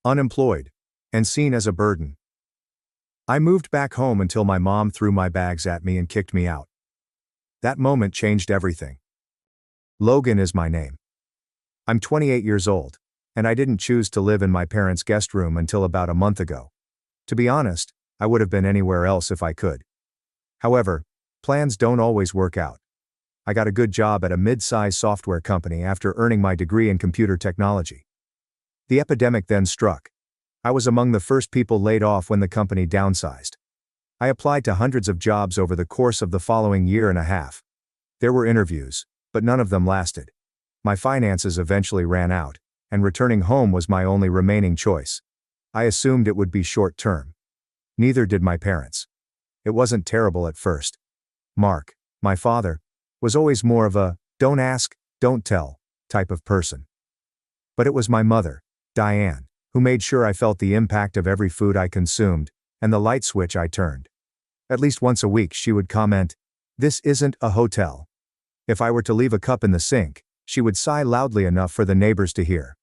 unemployed, and seen as a burden. I moved back home until my mom threw my bags at me and kicked me out. That moment changed everything. Logan is my name. I'm 28 years old, and I didn't choose to live in my parents' guest room until about a month ago. To be honest, I would have been anywhere else if I could. However, plans don't always work out. I got a good job at a mid-size software company after earning my degree in computer technology. The epidemic then struck. I was among the first people laid off when the company downsized. I applied to hundreds of jobs over the course of the following year and a half. There were interviews, but none of them lasted. My finances eventually ran out, and returning home was my only remaining choice. I assumed it would be short-term. Neither did my parents. It wasn't terrible at first. Mark, my father, was always more of a don't ask, don't tell type of person. But it was my mother, Diane, who made sure I felt the impact of every food I consumed, and the light switch I turned. At least once a week she would comment, "This isn't a hotel." If I were to leave a cup in the sink, she would sigh loudly enough for the neighbors to hear.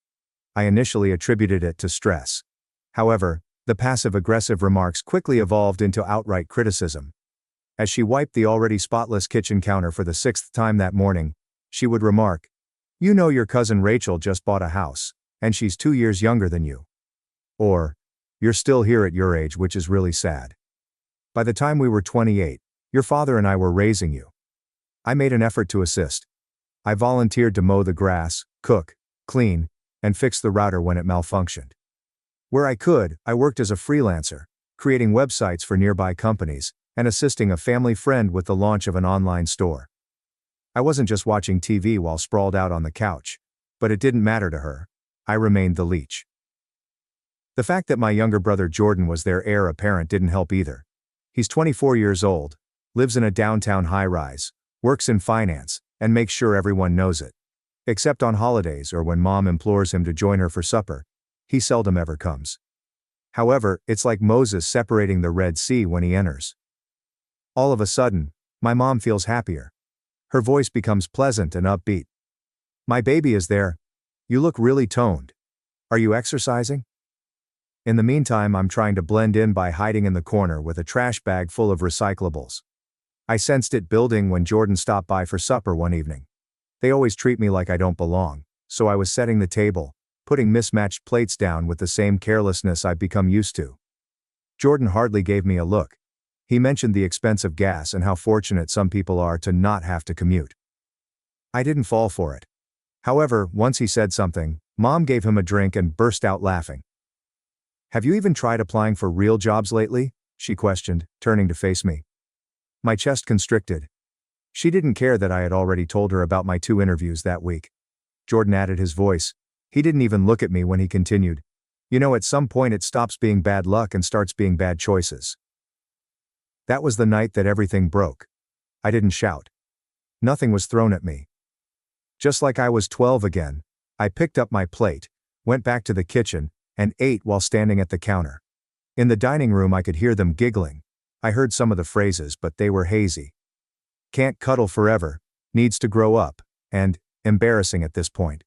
I initially attributed it to stress. However, the passive-aggressive remarks quickly evolved into outright criticism. As she wiped the already spotless kitchen counter for the 6th time that morning, she would remark, "You know your cousin Rachel just bought a house, and she's 2 years younger than you." Or, "You're still here at your age, which is really sad. By the time we were 28, your father and I were raising you." I made an effort to assist. I volunteered to mow the grass, cook, clean, and fix the router when it malfunctioned. Where I could, I worked as a freelancer, creating websites for nearby companies, and assisting a family friend with the launch of an online store. I wasn't just watching TV while sprawled out on the couch, but it didn't matter to her. I remained the leech. The fact that my younger brother Jordan was their heir apparent didn't help either. He's 24 years old, lives in a downtown high-rise, works in finance, and makes sure everyone knows it. Except on holidays or when mom implores him to join her for supper, he seldom ever comes. However, it's like Moses separating the Red Sea when he enters. All of a sudden, my mom feels happier. Her voice becomes pleasant and upbeat. "My baby is there. You look really toned. Are you exercising?" In the meantime, I'm trying to blend in by hiding in the corner with a trash bag full of recyclables. I sensed it building when Jordan stopped by for supper one evening. They always treat me like I don't belong, so I was setting the table, putting mismatched plates down with the same carelessness I've become used to. Jordan hardly gave me a look. He mentioned the expense of gas and how fortunate some people are to not have to commute. I didn't fall for it. However, once he said something, Mom gave him a drink and burst out laughing. "Have you even tried applying for real jobs lately?" she questioned, turning to face me. My chest constricted. She didn't care that I had already told her about my 2 interviews that week. Jordan added his voice. He didn't even look at me when he continued, "You know, at some point it stops being bad luck and starts being bad choices." That was the night that everything broke. I didn't shout. Nothing was thrown at me. Just like I was 12 again, I picked up my plate, went back to the kitchen, and ate while standing at the counter. In the dining room I could hear them giggling. I heard some of the phrases, but they were hazy. "Can't cuddle forever, needs to grow up," and "embarrassing at this point."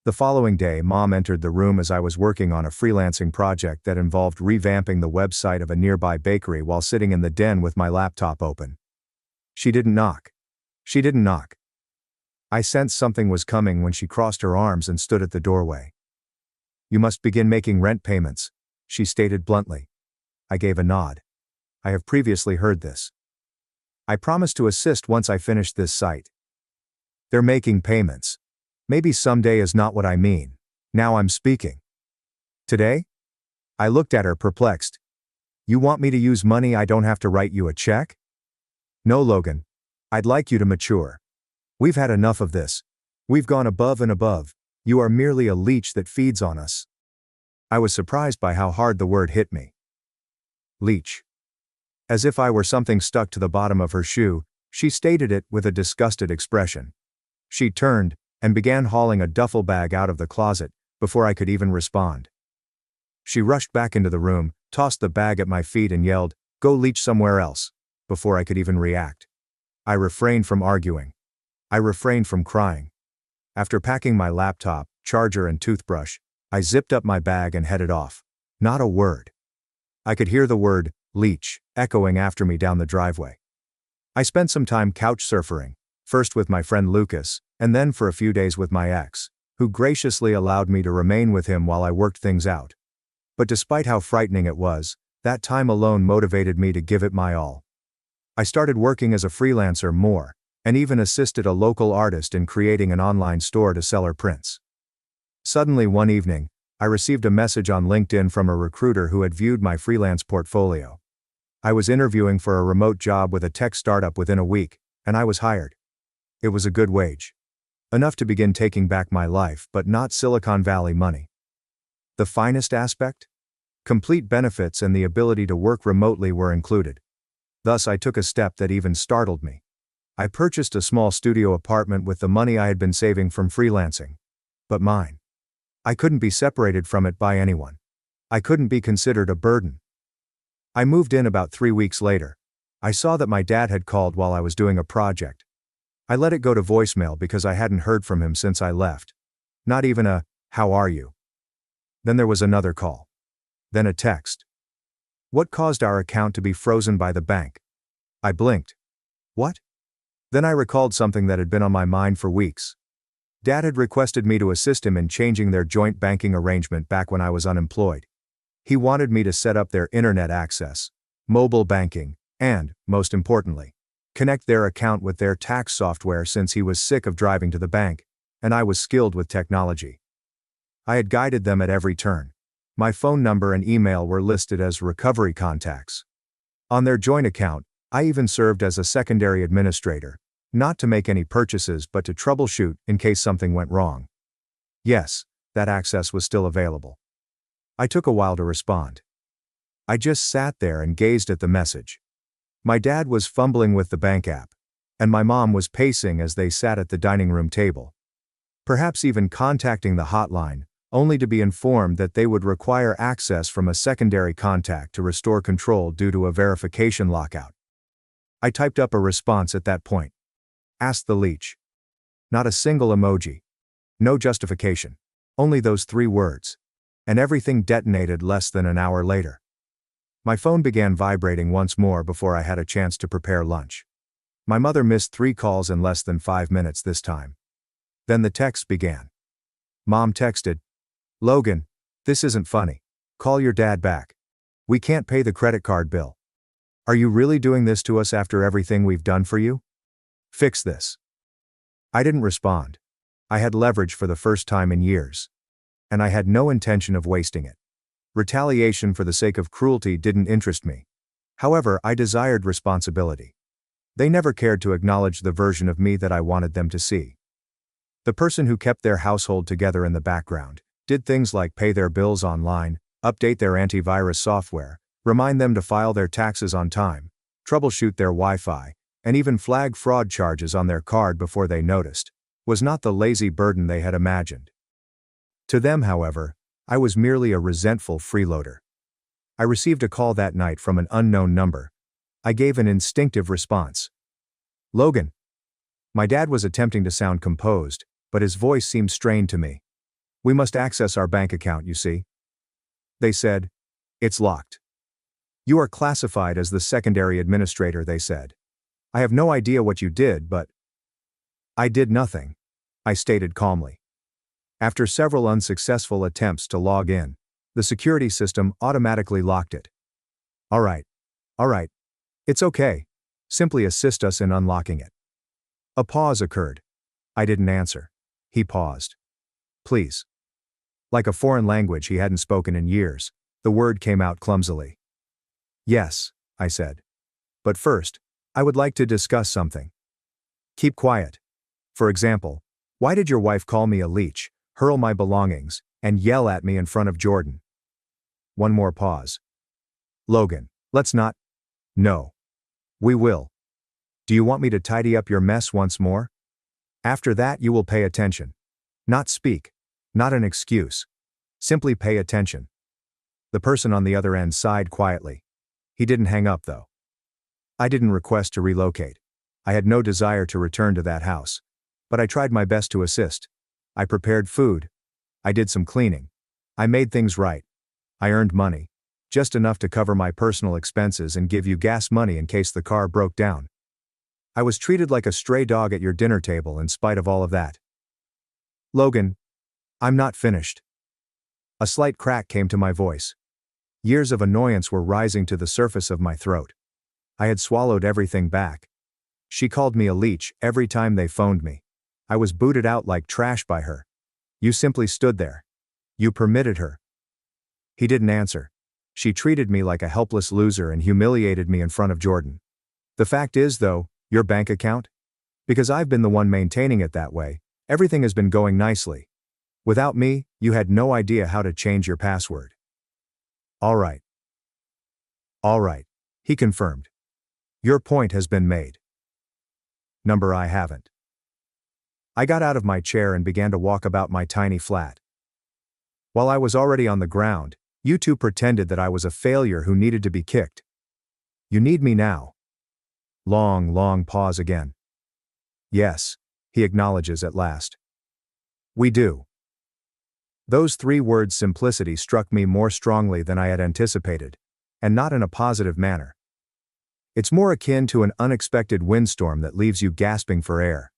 The following day, Mom entered the room as I was working on a freelancing project that involved revamping the website of a nearby bakery while sitting in the den with my laptop open. She didn't knock. She didn't knock. I sensed something was coming when she crossed her arms and stood at the doorway. "You must begin making rent payments," she stated bluntly. I gave a nod. I have previously heard this. "I promised to assist once I finished this site." They're making payments. Maybe someday is not what I mean. Now I'm speaking. Today? I looked at her perplexed. "You want me to use money I don't have to write you a check?" "No, Logan. I'd like you to mature. We've had enough of this. We've gone above and above. You are merely a leech that feeds on us." I was surprised by how hard the word hit me. Leech. As if I were something stuck to the bottom of her shoe, she stated it with a disgusted expression. She turned and began hauling a duffel bag out of the closet before I could even respond. She rushed back into the room, tossed the bag at my feet and yelled, "Go leech somewhere else," before I could even react. I refrained from arguing. I refrained from crying. After packing my laptop, charger and toothbrush, I zipped up my bag and headed off. Not a word. I could hear the word, leech, echoing after me down the driveway. I spent some time couch surfing, first with my friend Lucas, and then for a few days with my ex, who graciously allowed me to remain with him while I worked things out. But despite how frightening it was, that time alone motivated me to give it my all. I started working as a freelancer more, and even assisted a local artist in creating an online store to sell her prints. Suddenly one evening, I received a message on LinkedIn from a recruiter who had viewed my freelance portfolio. I was interviewing for a remote job with a tech startup within a week, and I was hired. It was a good wage. Enough to begin taking back my life, but not Silicon Valley money. The finest aspect? Complete benefits and the ability to work remotely were included. Thus I took a step that even startled me. I purchased a small studio apartment with the money I had been saving from freelancing. But mine. I couldn't be separated from it by anyone. I couldn't be considered a burden. I moved in about 3 weeks later. I saw that my dad had called while I was doing a project. I let it go to voicemail because I hadn't heard from him since I left. Not even a, "How are you?" Then there was another call. Then a text. What caused our account to be frozen by the bank? I blinked. What? Then I recalled something that had been on my mind for weeks. Dad had requested me to assist him in changing their joint banking arrangement back when I was unemployed. He wanted me to set up their internet access, mobile banking, and, most importantly, connect their account with their tax software since he was sick of driving to the bank, and I was skilled with technology. I had guided them at every turn. My phone number and email were listed as recovery contacts. On their joint account, I even served as a secondary administrator, not to make any purchases but to troubleshoot in case something went wrong. Yes, that access was still available. I took a while to respond. I just sat there and gazed at the message. My dad was fumbling with the bank app, and my mom was pacing as they sat at the dining room table. Perhaps even contacting the hotline, only to be informed that they would require access from a secondary contact to restore control due to a verification lockout. I typed up a response at that point. Asked the leech. Not a single emoji. No justification. Only those 3 words. And everything detonated less than an hour later. My phone began vibrating once more before I had a chance to prepare lunch. My mother missed 3 calls in less than 5 minutes this time. Then the texts began. Mom texted, "Logan, this isn't funny. Call your dad back. We can't pay the credit card bill. Are you really doing this to us after everything we've done for you? Fix this." I didn't respond. I had leverage for the first time in years. And I had no intention of wasting it. Retaliation for the sake of cruelty didn't interest me. However, I desired responsibility. They never cared to acknowledge the version of me that I wanted them to see. The person who kept their household together in the background, did things like pay their bills online, update their antivirus software, remind them to file their taxes on time, troubleshoot their Wi-Fi, and even flag fraud charges on their card before they noticed, was not the lazy burden they had imagined. To them, however, I was merely a resentful freeloader. I received a call that night from an unknown number. I gave an instinctive response. "Logan." My dad was attempting to sound composed, but his voice seemed strained to me. "We must access our bank account, you see." They said, "It's locked." "You are classified as the secondary administrator," they said. "I have no idea what you did, but—" "I did nothing," I stated calmly. After several unsuccessful attempts to log in, the security system automatically locked it. All right. It's okay. Simply assist us in unlocking it." A pause occurred. I didn't answer. He paused. "Please." Like a foreign language he hadn't spoken in years, the word came out clumsily. "Yes," I said. "But first, I would like to discuss something." "Keep quiet. For example, why did your wife call me a leech, hurl my belongings, and yell at me in front of Jordan?" One more pause. "Logan, let's not." "No. We will. Do you want me to tidy up your mess once more? After that you will pay attention. Not speak. Not an excuse. Simply pay attention." The person on the other end sighed quietly. He didn't hang up though. I didn't request to relocate. I had no desire to return to that house. But I tried my best to assist. I prepared food. I did some cleaning. I made things right. I earned money. Just enough to cover my personal expenses and give you gas money in case the car broke down. I was treated like a stray dog at your dinner table in spite of all of that. Logan, I'm not finished. A slight crack came to my voice. Years of annoyance were rising to the surface of my throat. I had swallowed everything back. She called me a leech every time they phoned me. I was booted out like trash by her. You simply stood there. You permitted her. He didn't answer. She treated me like a helpless loser and humiliated me in front of Jordan. The fact is, though, your bank account? Because I've been the one maintaining it that way, everything has been going nicely. Without me, you had no idea how to change your password. All right. All right, he confirmed. Your point has been made. Number I haven't. I got out of my chair and began to walk about my tiny flat. While I was already on the ground, you two pretended that I was a failure who needed to be kicked. You need me now. Long pause again. Yes, he acknowledges at last. We do. Those 3 words' simplicity struck me more strongly than I had anticipated, and not in a positive manner. It's more akin to an unexpected windstorm that leaves you gasping for air.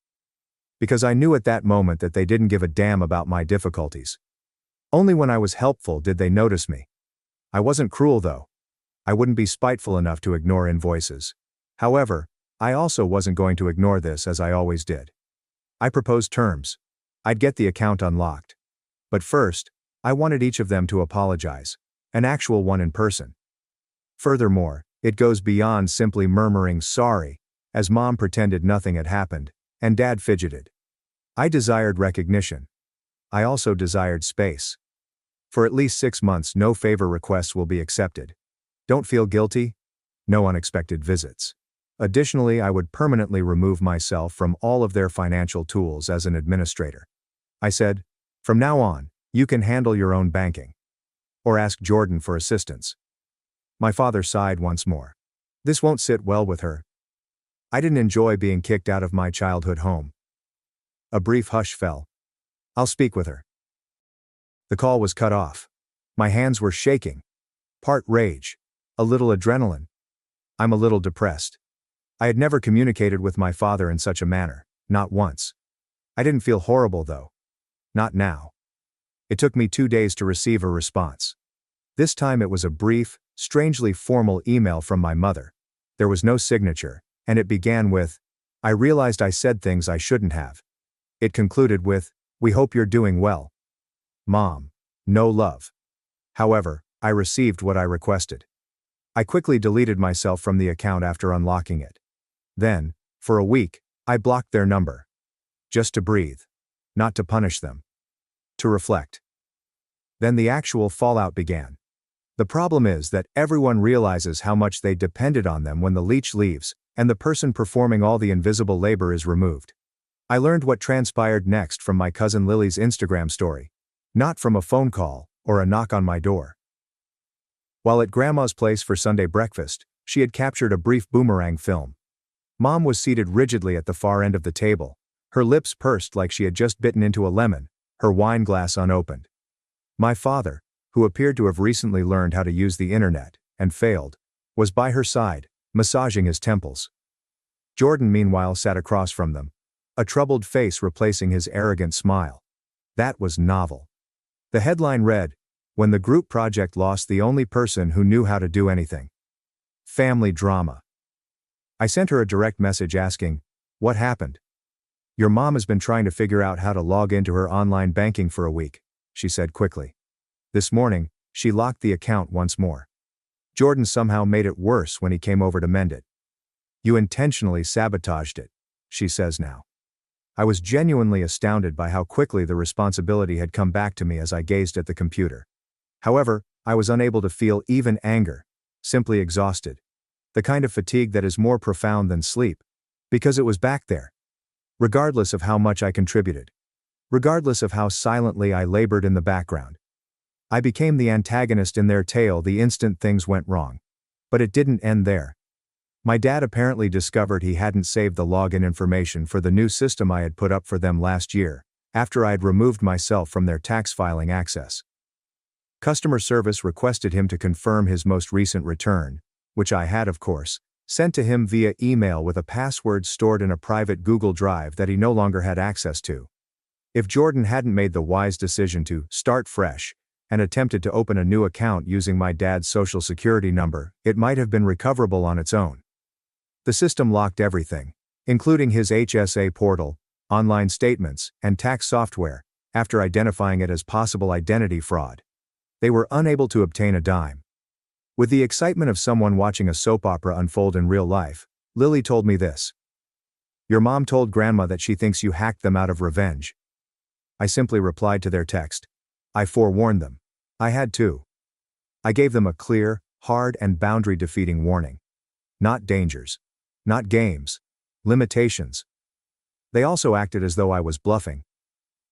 Because I knew at that moment that they didn't give a damn about my difficulties. Only when I was helpful did they notice me. I wasn't cruel though. I wouldn't be spiteful enough to ignore invoices. However, I also wasn't going to ignore this as I always did. I proposed terms. I'd get the account unlocked. But first, I wanted each of them to apologize. An actual one in person. Furthermore, it goes beyond simply murmuring sorry, as Mom pretended nothing had happened, and Dad fidgeted. I desired recognition. I also desired space. For at least 6 months, no favor requests will be accepted. Don't feel guilty? No unexpected visits. Additionally, I would permanently remove myself from all of their financial tools as an administrator. I said, from now on, you can handle your own banking. Or ask Jordan for assistance. My father sighed once more. This won't sit well with her. I didn't enjoy being kicked out of my childhood home. A brief hush fell. I'll speak with her. The call was cut off. My hands were shaking. Part rage. A little adrenaline. I'm a little depressed. I had never communicated with my father in such a manner, not once. I didn't feel horrible though. Not now. It took me 2 days to receive a response. This time it was a brief, strangely formal email from my mother. There was no signature, and it began with, I realized I said things I shouldn't have. It concluded with, we hope you're doing well. Mom. No love. However, I received what I requested. I quickly deleted myself from the account after unlocking it. Then, for a week, I blocked their number. Just to breathe. Not to punish them. To reflect. Then the actual fallout began. The problem is that everyone realizes how much they depended on them when the leech leaves, and the person performing all the invisible labor is removed. I learned what transpired next from my cousin Lily's Instagram story. Not from a phone call, or a knock on my door. While at Grandma's place for Sunday breakfast, she had captured a brief boomerang film. Mom was seated rigidly at the far end of the table, her lips pursed like she had just bitten into a lemon, her wine glass unopened. My father, who appeared to have recently learned how to use the internet, and failed, was by her side, massaging his temples. Jordan meanwhile sat across from them, a troubled face replacing his arrogant smile. That was novel. The headline read, When the Group Project Lost the Only Person Who Knew How to Do Anything. Family drama. I sent her a direct message asking, what happened? Your mom has been trying to figure out how to log into her online banking for a week, she said quickly. This morning, she locked the account once more. Jordan somehow made it worse when he came over to mend it. You intentionally sabotaged it, she says now. I was genuinely astounded by how quickly the responsibility had come back to me as I gazed at the computer. However, I was unable to feel even anger, simply exhausted. The kind of fatigue that is more profound than sleep. Because it was back there. Regardless of how much I contributed. Regardless of how silently I labored in the background. I became the antagonist in their tale the instant things went wrong. But it didn't end there. My dad apparently discovered he hadn't saved the login information for the new system I had put up for them last year, after I had removed myself from their tax filing access. Customer service requested him to confirm his most recent return, which I had, of course, sent to him via email with a password stored in a private Google Drive that he no longer had access to. If Jordan hadn't made the wise decision to start fresh and attempted to open a new account using my dad's social security number, it might have been recoverable on its own. The system locked everything, including his HSA portal, online statements, and tax software, after identifying it as possible identity fraud. They were unable to obtain a dime. With the excitement of someone watching a soap opera unfold in real life, Lily told me this. "Your mom told Grandma that she thinks you hacked them out of revenge." I simply replied to their text. I forewarned them. I had to. I gave them a clear, hard, and boundary-defeating warning. Not dangers. Not games. Limitations. They also acted as though I was bluffing.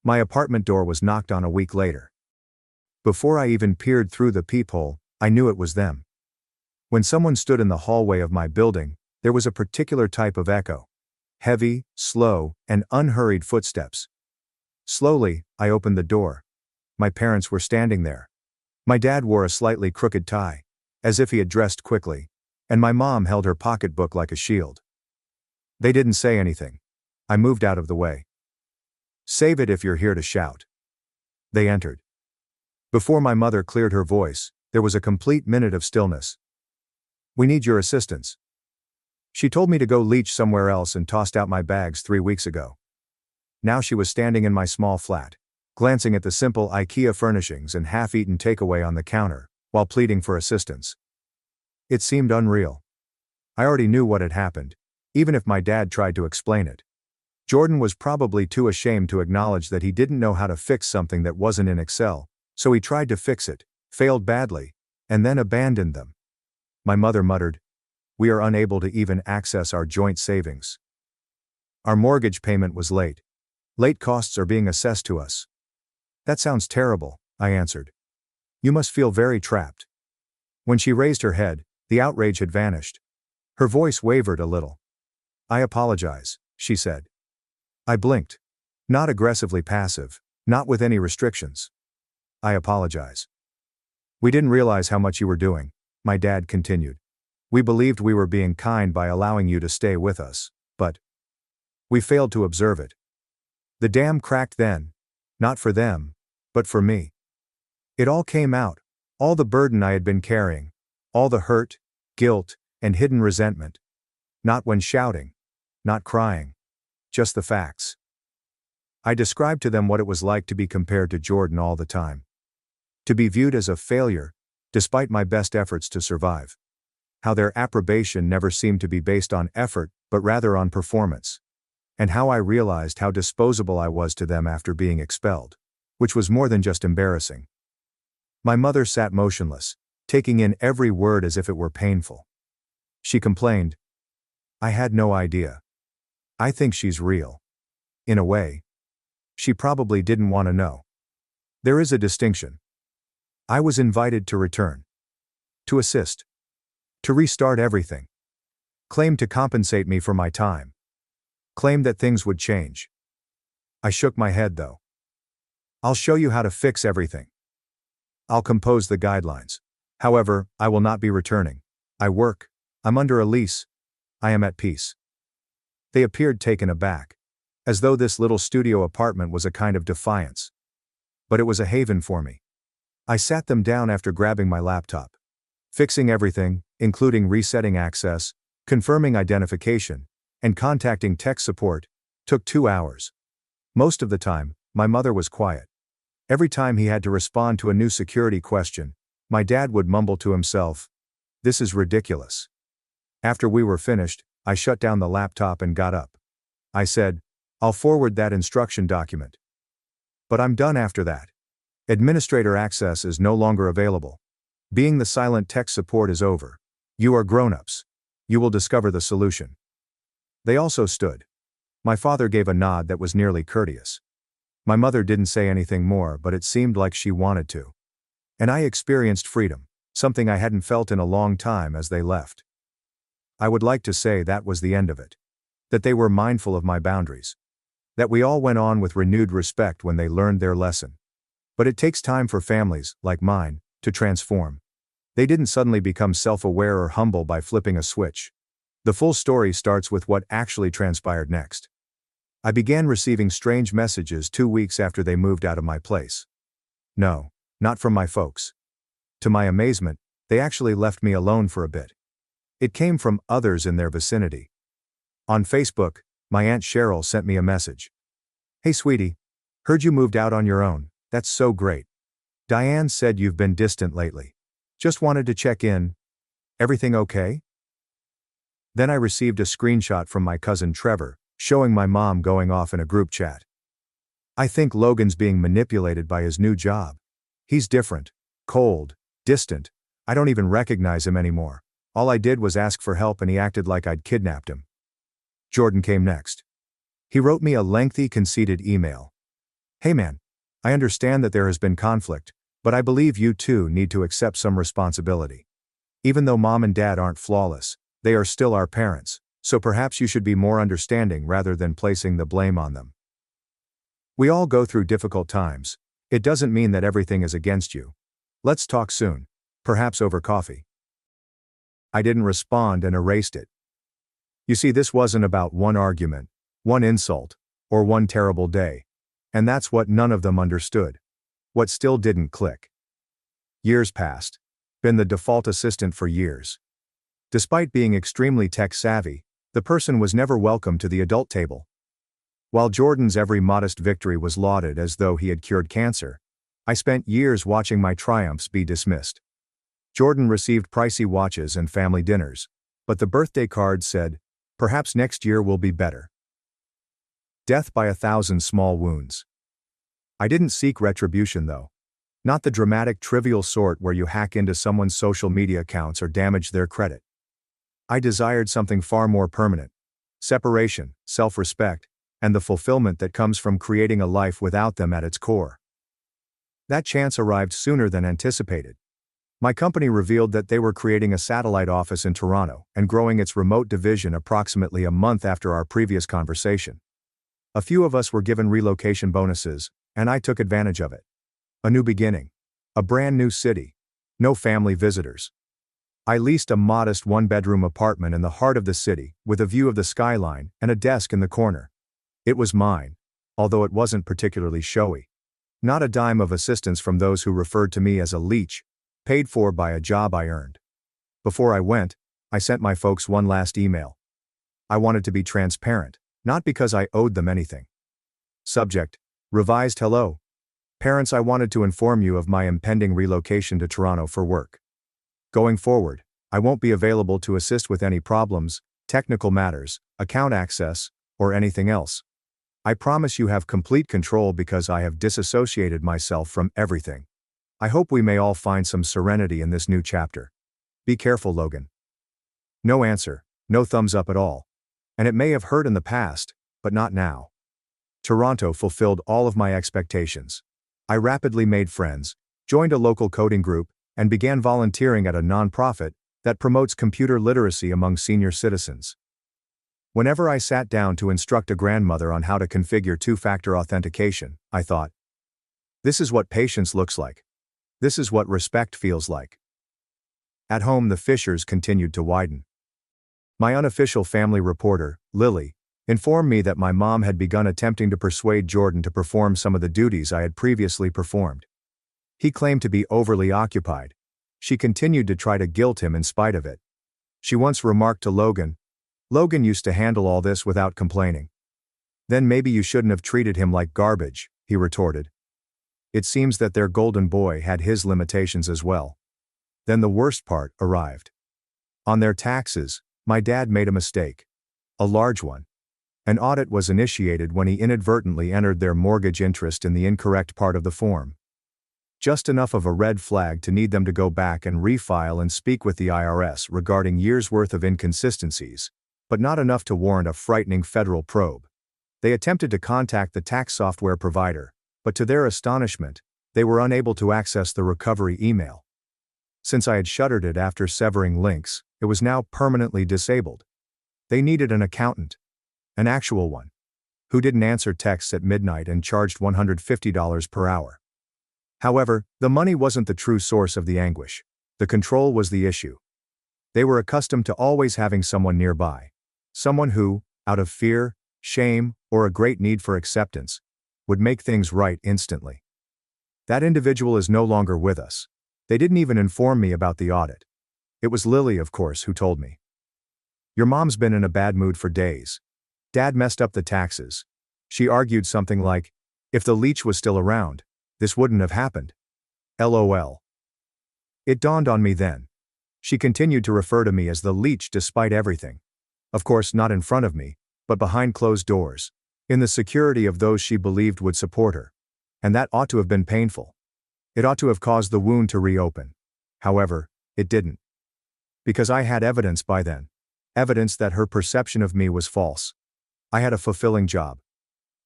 My apartment door was knocked on a week later. Before I even peered through the peephole, I knew it was them. When someone stood in the hallway of my building, there was a particular type of echo. Heavy, slow, and unhurried footsteps. Slowly, I opened the door. My parents were standing there. My dad wore a slightly crooked tie, as if he had dressed quickly, and my mom held her pocketbook like a shield. They didn't say anything. I moved out of the way. "Save it if you're here to shout." They entered. Before my mother cleared her voice, there was a complete minute of stillness. "We need your assistance. She told me to go leech somewhere else and tossed out my bags 3 weeks ago." Now she was standing in my small flat, glancing at the simple IKEA furnishings and half-eaten takeaway on the counter, while pleading for assistance. It seemed unreal. I already knew what had happened, even if my dad tried to explain it. Jordan was probably too ashamed to acknowledge that he didn't know how to fix something that wasn't in Excel, so he tried to fix it, failed badly, and then abandoned them. My mother muttered, "We are unable to even access our joint savings. Our mortgage payment was late. Late costs are being assessed to us." "That sounds terrible," I answered. "You must feel very trapped." When she raised her head, the outrage had vanished. Her voice wavered a little. "I apologize," she said. I blinked. Not aggressively passive, not with any restrictions. "I apologize. We didn't realize how much you were doing," my dad continued. "We believed we were being kind by allowing you to stay with us, but we failed to observe it. The dam cracked then. Not for them, but for me. It all came out, all the burden I had been carrying, all the hurt, guilt, and hidden resentment. Not when shouting, not crying, just the facts." I described to them what it was like to be compared to Jordan all the time. To be viewed as a failure, despite my best efforts to survive. How their approbation never seemed to be based on effort, but rather on performance. And how I realized how disposable I was to them after being expelled. Which was more than just embarrassing. My mother sat motionless, taking in every word as if it were painful. She complained, "I had no idea. I think she's real." In a way. She probably didn't want to know. There is a distinction. I was invited to return. To assist. To restart everything. Claimed to compensate me for my time. Claimed that things would change. I shook my head though. "I'll show you how to fix everything. I'll compose the guidelines. However, I will not be returning. I work. I'm under a lease. I am at peace." They appeared taken aback. As though this little studio apartment was a kind of defiance. But it was a haven for me. I sat them down after grabbing my laptop. Fixing everything, including resetting access, confirming identification, and contacting tech support, took 2 hours. Most of the time, my mother was quiet. Every time he had to respond to a new security question, my dad would mumble to himself, "This is ridiculous." After we were finished, I shut down the laptop and got up. I said, "I'll forward that instruction document. But I'm done after that. Administrator access is no longer available. Being the silent tech support is over. You are grown-ups. You will discover the solution." They also stood. My father gave a nod that was nearly courteous. My mother didn't say anything more, but it seemed like she wanted to. And I experienced freedom, something I hadn't felt in a long time as they left. I would like to say that was the end of it. That they were mindful of my boundaries. That we all went on with renewed respect when they learned their lesson. But it takes time for families, like mine, to transform. They didn't suddenly become self-aware or humble by flipping a switch. The full story starts with what actually transpired next. I began receiving strange messages 2 weeks after they moved out of my place. No, not from my folks. To my amazement, they actually left me alone for a bit. It came from others in their vicinity. On Facebook, my Aunt Cheryl sent me a message. "Hey sweetie, heard you moved out on your own, that's so great. Diane said you've been distant lately. Just wanted to check in. Everything okay?" Then I received a screenshot from my cousin Trevor, showing my mom going off in a group chat. "I think Logan's being manipulated by his new job. He's different, cold, distant. I don't even recognize him anymore. All I did was ask for help and he acted like I'd kidnapped him." Jordan came next. He wrote me a lengthy, conceited email. "Hey man, I understand that there has been conflict, but I believe you too need to accept some responsibility. Even though mom and dad aren't flawless, they are still our parents, so perhaps you should be more understanding rather than placing the blame on them. We all go through difficult times. It doesn't mean that everything is against you. Let's talk soon, perhaps over coffee." I didn't respond and erased it. You see, this wasn't about one argument, one insult, or one terrible day. And that's what none of them understood. What still didn't click. Years passed. Been the default assistant for years. Despite being extremely tech-savvy, the person was never welcome to the adult table. While Jordan's every modest victory was lauded as though he had cured cancer, I spent years watching my triumphs be dismissed. Jordan received pricey watches and family dinners, but the birthday card said, "Perhaps next year will be better." Death by 1,000 small wounds. I didn't seek retribution though. Not the dramatic, trivial sort where you hack into someone's social media accounts or damage their credit. I desired something far more permanent. Separation, self-respect, and the fulfillment that comes from creating a life without them at its core. That chance arrived sooner than anticipated. My company revealed that they were creating a satellite office in Toronto and growing its remote division approximately a month after our previous conversation. A few of us were given relocation bonuses, and I took advantage of it. A new beginning. A brand new city. No family visitors. I leased a modest one-bedroom apartment in the heart of the city, with a view of the skyline and a desk in the corner. It was mine, although it wasn't particularly showy. Not a dime of assistance from those who referred to me as a leech, paid for by a job I earned. Before I went, I sent my folks one last email. I wanted to be transparent, not because I owed them anything. Subject: revised hello. Parents, I wanted to inform you of my impending relocation to Toronto for work. Going forward, I won't be available to assist with any problems, technical matters, account access, or anything else. I promise you have complete control because I have disassociated myself from everything. I hope we may all find some serenity in this new chapter. Be careful, Logan. No answer, no thumbs up at all. And it may have hurt in the past, but not now. Toronto fulfilled all of my expectations. I rapidly made friends, joined a local coding group, and began volunteering at a nonprofit that promotes computer literacy among senior citizens. Whenever I sat down to instruct a grandmother on how to configure two-factor authentication, I thought, this is what patience looks like. This is what respect feels like. At home, the fissures continued to widen. My unofficial family reporter, Lily, informed me that my mom had begun attempting to persuade Jordan to perform some of the duties I had previously performed. He claimed to be overly occupied. She continued to try to guilt him in spite of it. She once remarked to Logan, "Logan used to handle all this without complaining." "Then maybe you shouldn't have treated him like garbage," he retorted. It seems that their golden boy had his limitations as well. Then the worst part arrived. On their taxes, my dad made a mistake. A large one. An audit was initiated when he inadvertently entered their mortgage interest in the incorrect part of the form. Just enough of a red flag to need them to go back and refile and speak with the IRS regarding years' worth of inconsistencies, but not enough to warrant a frightening federal probe. They attempted to contact the tax software provider, but to their astonishment, they were unable to access the recovery email. Since I had shuttered it after severing links, it was now permanently disabled. They needed an accountant. An actual one. Who didn't answer texts at midnight and charged $150 per hour. However, the money wasn't the true source of the anguish. The control was the issue. They were accustomed to always having someone nearby. Someone who, out of fear, shame, or a great need for acceptance, would make things right instantly. That individual is no longer with us. They didn't even inform me about the audit. It was Lily, of course, who told me. Your mom's been in a bad mood for days. Dad messed up the taxes. She argued something like, if the leech was still around, this wouldn't have happened. LOL. It dawned on me then. She continued to refer to me as the leech despite everything. Of course, not in front of me, but behind closed doors, in the security of those she believed would support her. And that ought to have been painful. It ought to have caused the wound to reopen. However, it didn't. Because I had evidence by then. Evidence that her perception of me was false. I had a fulfilling job.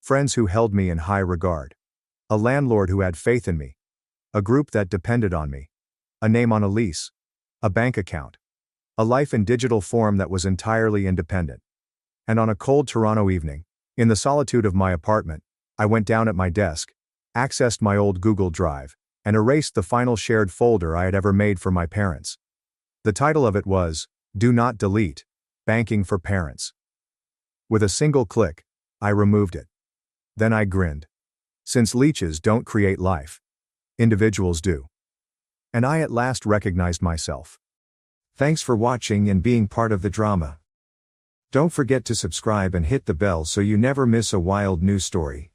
Friends who held me in high regard. A landlord who had faith in me. A group that depended on me. A name on a lease. A bank account. A life in digital form that was entirely independent. And on a cold Toronto evening, in the solitude of my apartment, I went down at my desk, accessed my old Google Drive, and erased the final shared folder I had ever made for my parents. The title of it was, Do Not Delete, Banking for Parents. With a single click, I removed it. Then I grinned. Since leeches don't create life, individuals do. And I at last recognized myself. Thanks for watching and being part of the drama. Don't forget to subscribe and hit the bell so you never miss a wild news story.